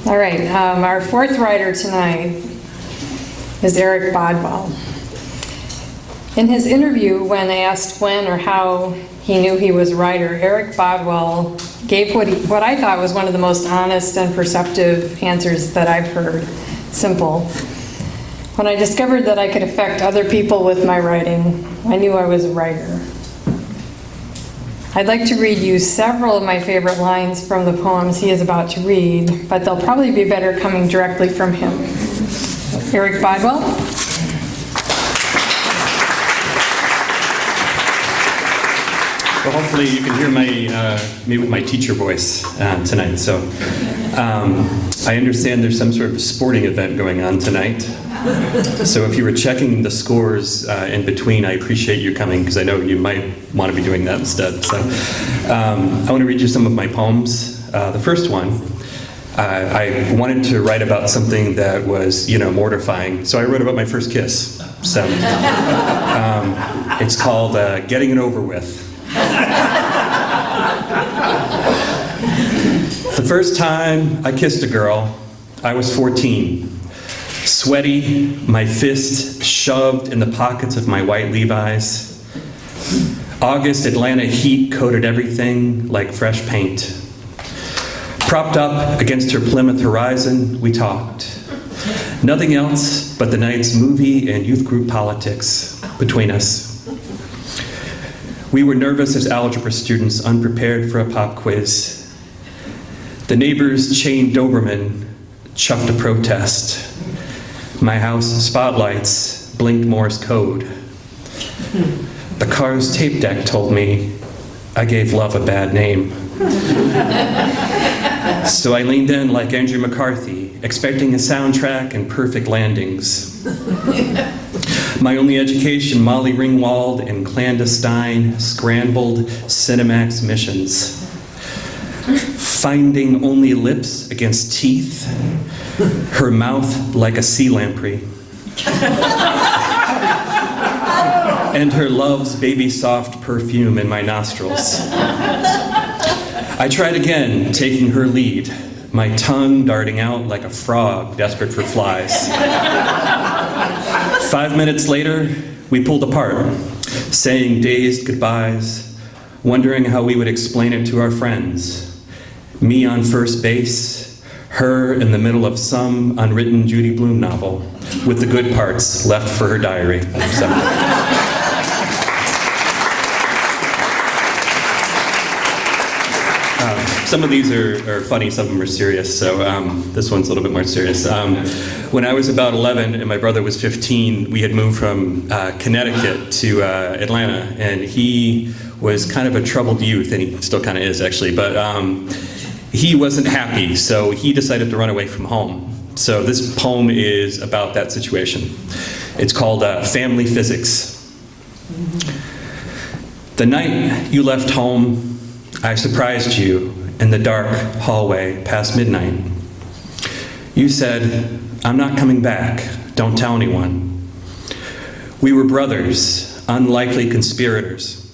All right, our fourth writer tonight is Eric Bodwell. In his interview, when asked when or how he knew he was a writer, Eric Bodwell gave what I thought was one of the most honest and perceptive answers that I've heard. Simple. When I discovered that I could affect other people with my writing, I knew I was a writer. I'd like to read you several of my favorite lines from the poems he is about to read, but they'll probably be better coming directly from him. Eric Bodwell. Well, hopefully you can hear me with my teacher voice tonight. So I understand there's some sort of sporting event going on tonight. So if you were checking the scores in between, I appreciate you coming because I know you might want to be doing that instead. So I want to read you some of my poems. The first one, I wanted to write about something that was, mortifying. So I wrote about my first kiss. So it's called Getting It Over With. The first time I kissed a girl, I was 14. Sweaty, my fist shoved in the pockets of my white Levi's. August Atlanta heat coated everything like fresh paint. Propped up against her Plymouth horizon, we talked. Nothing else but the night's movie and youth group politics between us. We were nervous as algebra students, unprepared for a pop quiz. The neighbor's chained Doberman chuffed a protest. My house spotlights blinked Morse code. The car's tape deck told me I gave love a bad name. So I leaned in like Andrew McCarthy, expecting a soundtrack and perfect landings. My only education, Molly Ringwald and clandestine, scrambled Cinemax missions. Finding only lips against teeth, her mouth like a sea lamprey. And her love's baby soft perfume in my nostrils. I tried again, taking her lead, my tongue darting out like a frog desperate for flies. 5 minutes later, we pulled apart, saying dazed goodbyes, wondering how we would explain it to our friends. Me on first base, her in the middle of some unwritten Judy Blume novel, with the good parts left for her diary. So. Some of these are funny, some of them are serious, so this one's a little bit more serious. When I was about 11 and my brother was 15, we had moved from Connecticut to Atlanta, and he was kind of a troubled youth, and he still kind of is actually, but he wasn't happy, so he decided to run away from home. So this poem is about that situation. It's called Family Physics. The night you left home, I surprised you in the dark hallway past midnight. You said, "I'm not coming back, don't tell anyone." We were brothers, unlikely conspirators.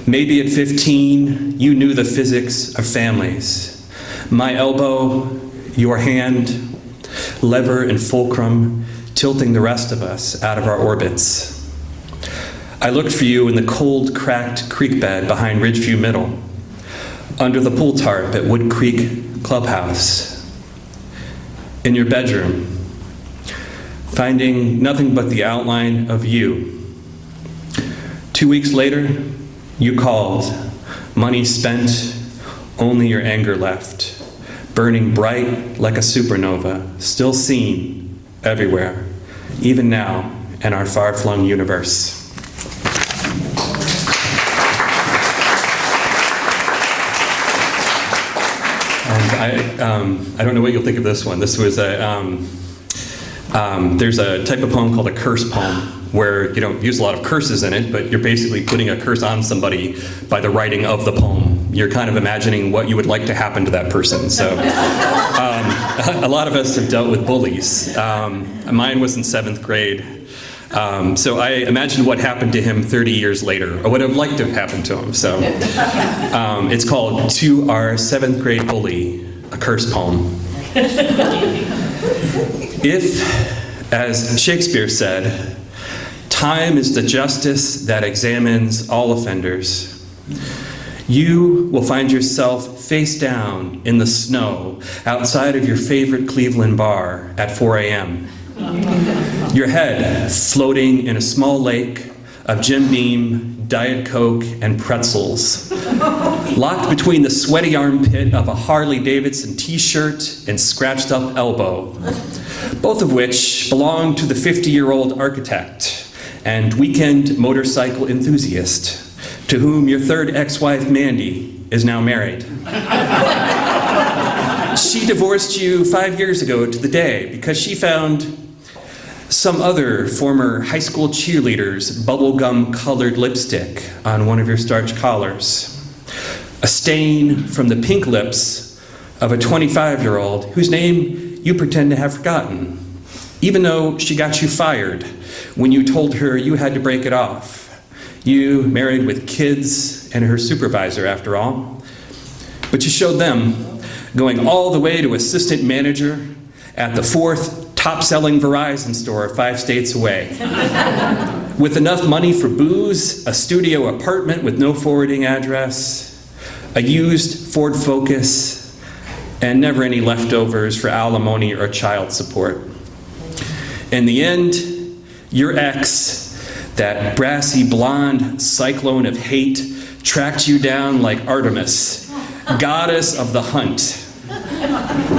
Maybe at 15, you knew the physics of families. My elbow, your hand, lever and fulcrum, tilting the rest of us out of our orbits. I looked for you in the cold, cracked creek bed behind Ridgeview Middle, under the pool tarp at Wood Creek Clubhouse, in your bedroom, finding nothing but the outline of you. 2 weeks later, you called, money spent, only your anger left, burning bright like a supernova, still seen everywhere, even now in our far-flung universe. I don't know what you'll think of this one. This was there's a type of poem called a curse poem where you don't use a lot of curses in it, but you're basically putting a curse on somebody by the writing of the poem. You're kind of imagining what you would like to happen to that person. So a lot of us have dealt with bullies. Mine was in 7th grade. So I imagine what happened to him 30 years later, or what I'd like to have happened to him. So it's called To Our Seventh Grade Bully, a curse poem. If, as Shakespeare said, time is the justice that examines all offenders, you will find yourself face down in the snow outside of your favorite Cleveland bar at 4 a.m. Your head floating in a small lake of Jim Beam, Diet Coke, and pretzels, locked between the sweaty armpit of a Harley-Davidson t-shirt and scratched up elbow, both of which belong to the 50-year-old architect and weekend motorcycle enthusiast to whom your third ex-wife, Mandy, is now married. She divorced you 5 years ago to the day because she found some other former high school cheerleader's bubblegum-colored lipstick on one of your starched collars. A stain from the pink lips of a 25-year-old whose name you pretend to have forgotten, even though she got you fired when you told her you had to break it off. You married with kids and her supervisor, after all. But you showed them, going all the way to assistant manager at the fourth top-selling Verizon store 5 states away. With enough money for booze, a studio apartment with no forwarding address, a used Ford Focus, and never any leftovers for alimony or child support. In the end, your ex, that brassy blonde cyclone of hate, tracked you down like Artemis, goddess of the hunt.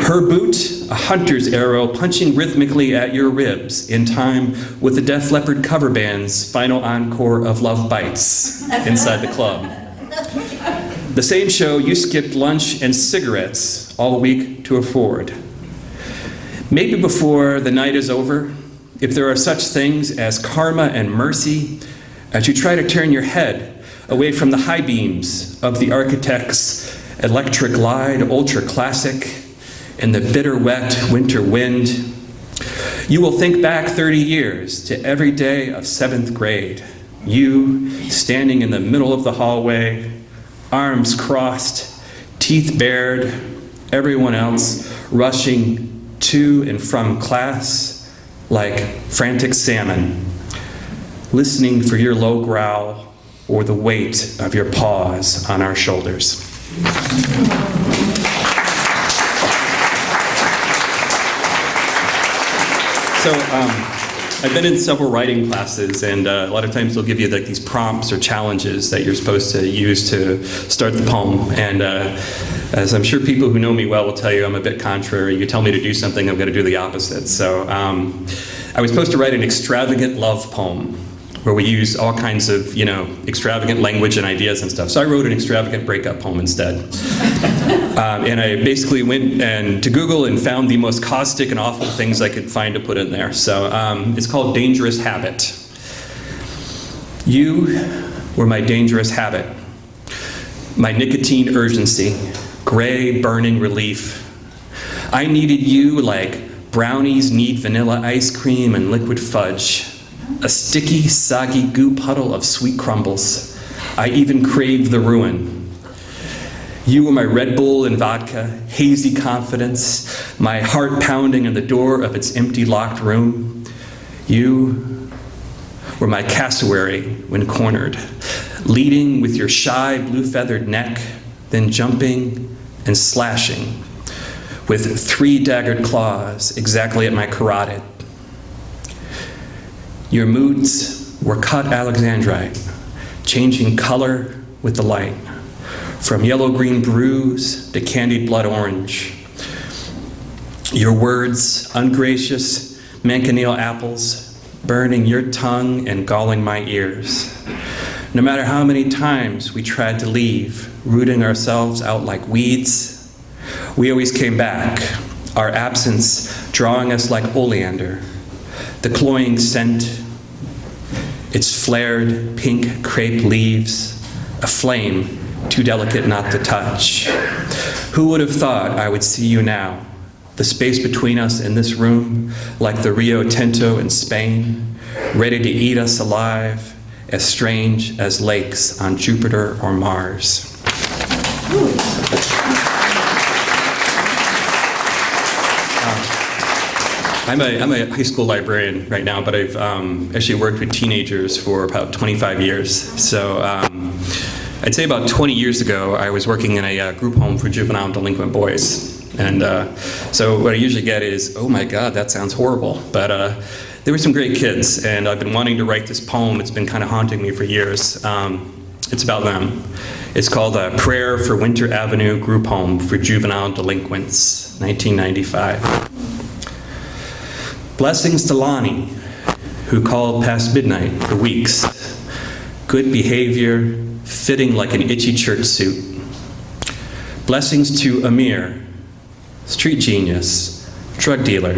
Her boot, a hunter's arrow punching rhythmically at your ribs in time with the Def Leppard cover band's final encore of Love Bites inside the club. The same show you skipped lunch and cigarettes all week to afford. Maybe before the night is over, if there are such things as karma and mercy, as you try to turn your head away from the high beams of the architect's Electric Glide Ultra Classic and the bitter wet winter wind, you will think back 30 years to every day of 7th grade, you standing in the middle of the hallway, arms crossed, teeth bared, everyone else rushing to and from class like frantic salmon, listening for your low growl or the weight of your paws on our shoulders. So I've been in several writing classes, and a lot of times they'll give you like these prompts or challenges that you're supposed to use to start the poem. And as I'm sure people who know me well will tell you, I'm a bit contrary. You tell me to do something, I'm going to do the opposite. So I was supposed to write an extravagant love poem where we use all kinds of, extravagant language and ideas and stuff. So I wrote an extravagant breakup poem instead. And I basically went to Google and found the most caustic and awful things I could find to put in there. So it's called Dangerous Habit. You were my dangerous habit, my nicotine urgency, gray burning relief. I needed you like brownies need vanilla ice cream and liquid fudge. A sticky, soggy goo puddle of sweet crumbles. I even craved the ruin. You were my Red Bull and vodka, hazy confidence, my heart pounding on the door of its empty locked room. You were my cassowary when cornered, leading with your shy blue-feathered neck, then jumping and slashing with 3 daggered claws exactly at my carotid. Your moods were cut alexandrite, changing color with the light, from yellow-green bruise to candied blood orange. Your words, ungracious manganiel apples, burning your tongue and galling my ears. No matter how many times we tried to leave, rooting ourselves out like weeds, we always came back, our absence drawing us like oleander, the cloying scent, its flared pink crepe leaves, a flame too delicate not to touch. Who would have thought I would see you now, the space between us in this room, like the Rio Tinto in Spain, ready to eat us alive, as strange as lakes on Jupiter or Mars. I'm a high school librarian right now, but I've actually worked with teenagers for about 25 years. So I'd say about 20 years ago, I was working in a group home for juvenile and delinquent boys. And so what I usually get is, oh my God, that sounds horrible. But there were some great kids, and I've been wanting to write this poem. It's been kind of haunting me for years. It's about them. It's called Prayer for Winter Avenue Group Home for Juvenile Delinquents, 1995. Blessings to Lonnie, who called past midnight for weeks. Good behavior, fitting like an itchy church suit. Blessings to Amir, street genius, drug dealer.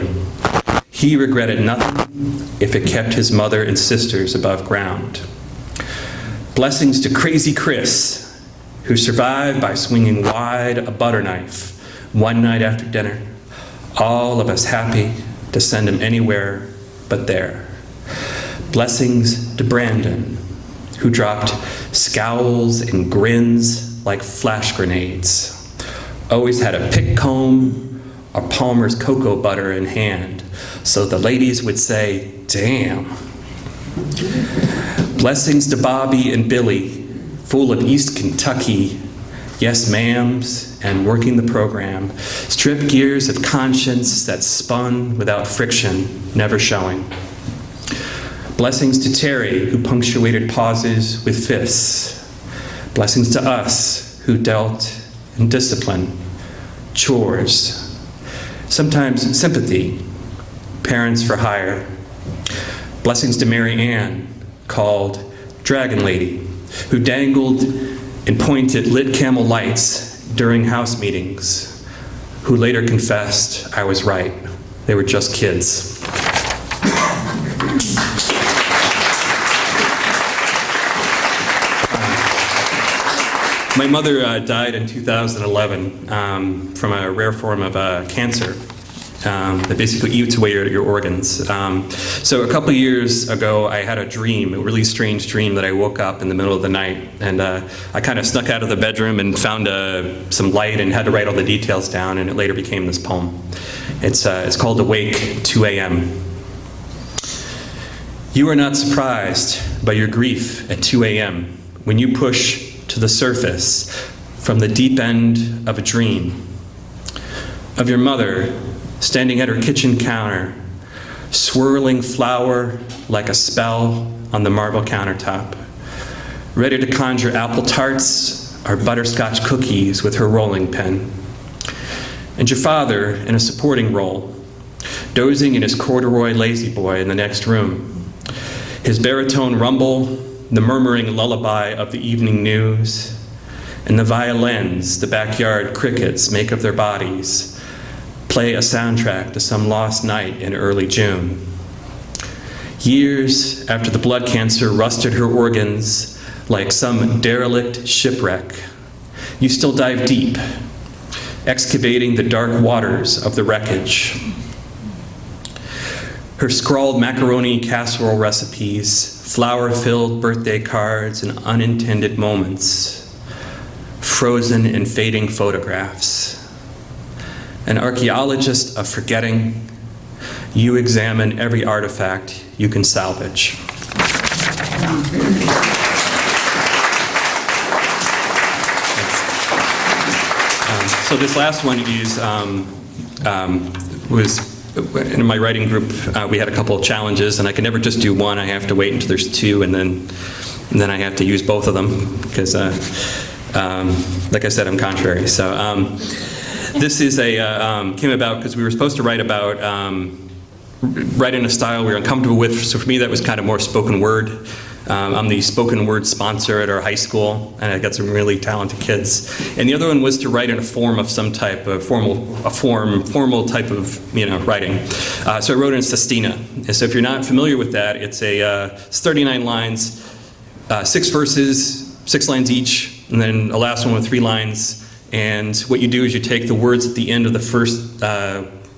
He regretted nothing if it kept his mother and sisters above ground. Blessings to Crazy Chris, who survived by swinging wide a butter knife one night after dinner. All of us happy to send him anywhere but there. Blessings to Brandon, who dropped scowls and grins like flash grenades. Always had a pick comb or Palmer's cocoa butter in hand, so the ladies would say, damn. Blessings to Bobby and Billy, full of East Kentucky yes ma'ams and working the program, strip gears of conscience that spun without friction, never showing. Blessings to Terry, who punctuated pauses with fists. Blessings to us, who dealt in discipline, chores, sometimes sympathy, parents for hire. Blessings to Mary Ann, called Dragon Lady, who dangled and pointed lit camel lights during house meetings, who later confessed I was right. They were just kids. My mother died in 2011 from a rare form of cancer that basically eats away your organs. So a couple years ago, I had a dream, a really strange dream that I woke up in the middle of the night, and I kind of snuck out of the bedroom and found some light and had to write all the details down, and it later became this poem. It's called Awake, 2 a.m. You are not surprised by your grief at 2 a.m. when you push to the surface from the deep end of a dream of your mother standing at her kitchen counter, swirling flour like a spell on the marble countertop, ready to conjure apple tarts or butterscotch cookies with her rolling pin. And your father in a supporting role, dozing in his corduroy lazy boy in the next room, his baritone rumble, the murmuring lullaby of the evening news, and the violins the backyard crickets make of their bodies play a soundtrack to some lost night in early June. Years after the blood cancer rusted her organs like some derelict shipwreck, you still dive deep, excavating the dark waters of the wreckage. Her scrawled macaroni casserole recipes, flower-filled birthday cards, and unintended moments, frozen and fading photographs. An archaeologist of forgetting, you examine every artifact you can salvage. So this last one was in my writing group. We had a couple of challenges, and I can never just do one. I have to wait until there's two, and then I have to use both of them because, like I said, I'm contrary. So. This is came about because we were supposed to write about write in a style we were uncomfortable with. So for me, that was kind of more spoken word. I'm the spoken word sponsor at our high school, and I got some really talented kids. And the other one was to write in a form of some type of formal type of writing. So I wrote in sestina. And so if you're not familiar with that, it's 39 lines, 6 verses, 6 lines each, and then a last one with 3 lines. And what you do is you take the words at the end of the first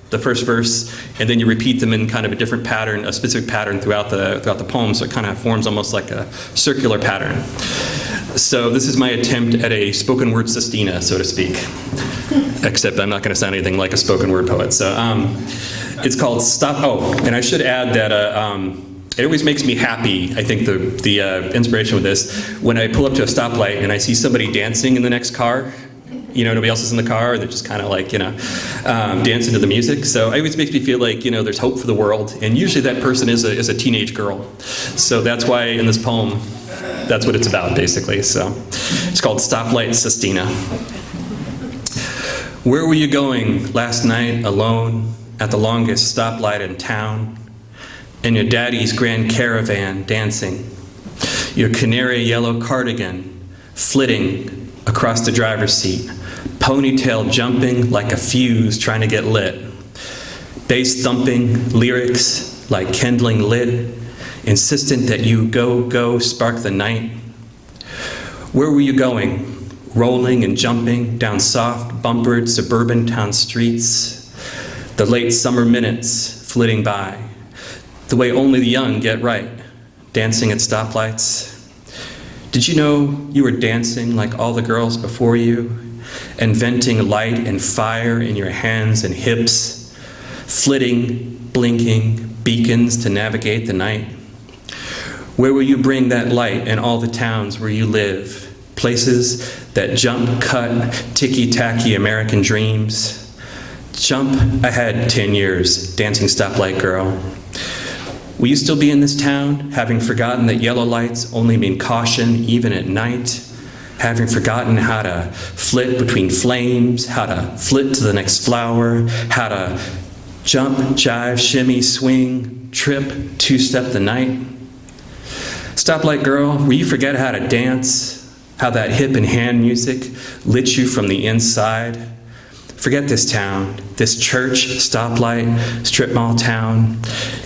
the first verse, and then you repeat them in kind of a different pattern, a specific pattern throughout the poem, so it kind of forms almost like a circular pattern. So this is my attempt at a spoken word sestina, so to speak, except I'm not going to sound anything like a spoken word poet. So it's called Stop. Oh, and I should add that it always makes me happy, I think, the inspiration with this, when I pull up to a stoplight and I see somebody dancing in the next car. You know, nobody else is in the car, and they're just kind of like, you know, dancing to the music. So it always makes me feel like, you know, there's hope for the world, and usually that person is a teenage girl. So that's why in this poem, that's what it's about, basically. So it's called Stoplight Sestina. Where were you going last night alone at the longest stoplight in town? In your daddy's grand caravan dancing, your canary yellow cardigan flitting across the driver's seat, ponytail jumping like a fuse trying to get lit, bass thumping lyrics like kindling lit, insistent that you go spark the night. Where were you going, rolling and jumping down soft bumpered suburban town streets, the late summer minutes flitting by, the way only the young get right, dancing at stoplights? Did you know you were dancing like all the girls before you, inventing light and fire in your hands and hips, flitting, blinking beacons to navigate the night? Where will you bring that light in all the towns where you live, places that jump, cut, ticky-tacky American dreams? Jump ahead 10 years, dancing stoplight girl. Will you still be in this town, having forgotten that yellow lights only mean caution even at night? Having forgotten how to flit between flames, how to flit to the next flower, how to jump, jive, shimmy, swing, trip, two-step the night? Stoplight girl, will you forget how to dance, how that hip and hand music lit you from the inside? Forget this town, this church, stoplight, strip mall town.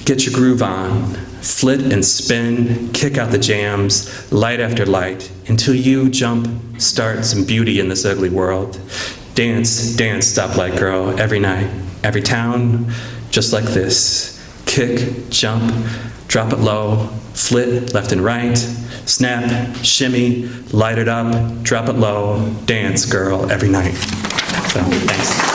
Get your groove on, flit and spin, kick out the jams, light after light, until you jump, start some beauty in this ugly world. Dance, dance, stoplight girl, every night, every town, just like this. Kick, jump, drop it low, flit left and right, snap, shimmy, light it up, drop it low, dance, girl, every night. So, thanks.